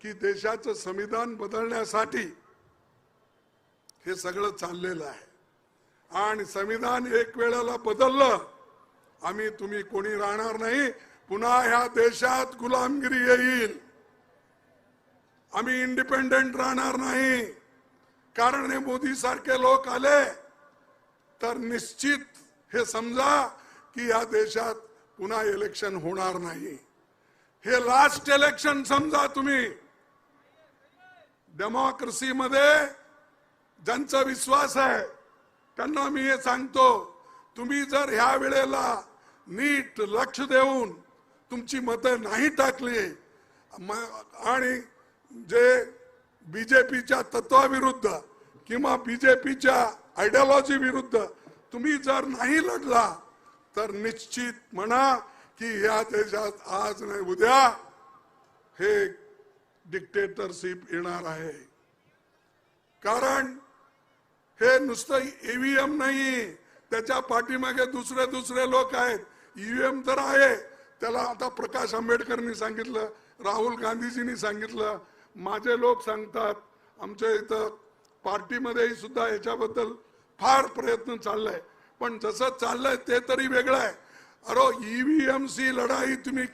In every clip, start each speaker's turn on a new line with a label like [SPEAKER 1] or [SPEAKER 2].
[SPEAKER 1] की देशाचं संविधान बदलण्यासाठी हे सगळं चाललेलं आहे आणि संविधान एक वेळेला बदललं आम्ही तुम्ही कोणी राहणार नाही, पुन्हा ह्या देशात गुलामगिरी येईल, आम्ही इंडिपेंडेंट राहणार नाही। कारण हे मोदी सारखे लोक आले तर निश्चित हे समजा की या देशात पुन्हा इलेक्शन होणार नाही। हे लास्ट इलेक्शन समजा तुम्ही। डेमोक्रेसी मध्ये ज्यांचा विश्वास आहे त्यांना मी हे सांगतो, तुम्ही जर ह्या वेळेला नीट लक्ष देऊन तुमची मतं नाही टाकली आणि जे बीजेपीच्या तत्वाविरुद्ध किंवा बीजेपीच्या आयडियोलॉजी विरुद्ध तुम्ही जर नाही लढला तर निश्चित म्हणा की या देशात आज नाही उद्या हे डिक्टेटरशिप येणार आहे। कारण हे नुसतं ईव्हीएम नाही, त्याच्या पाठीमागे दुसरे लोक आहेत। ईव्हीएम तर आहे, त्याला आता प्रकाश आंबेडकरांनी सांगितलं, राहुल गांधीजींनी सांगितलं, माझे लोक सांगतात, आमच्या इथं पार्टीमध्ये सुद्धा याच्याबद्दल फार प्रयत्न चाललाय। पण जसं चाललंय ते तरी वेगळं आहे। अरे ईव्हीएम ची लढाई तुम्ही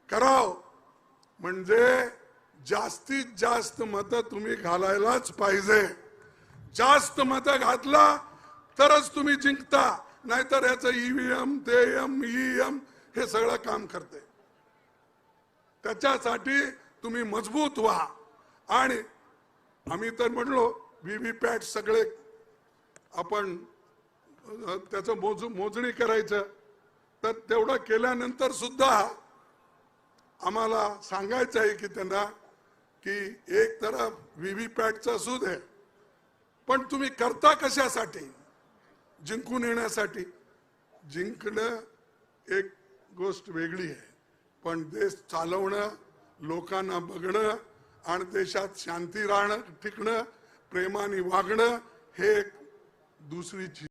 [SPEAKER 1] कराव म्हणजे जास्तीत जास्त मतं तुम्ही घालायलाच पाहिजे। जास्त मतं घातला तरच तुम्ही जिंकता, नाहीतर याचं ईव्हीएम ते ईएम हे सगळं काम करते। त्याच्यासाठी तुम्ही मजबूत व्हा। आणि आम्ही तर म्हणलो व्हीव्हीपॅट सगळे आपण त्याचं मोजणी करायचं, तर तेवढं केल्यानंतर सुद्धा आम्हाला सांगायचं आहे की त्यांना की एक तरफ व्हीव्हीपॅटचा सूद आहे, पण तुम्ही करता कशासाठी? जिंकून येण्यासाठी। जिंकणं एक गोष्ट वेगळी आहे, पण देश चालवणं, लोकांना बघणं आणि देशात शांती राहणं, टिकणं, प्रेमाने वागणं हे एक दुसरी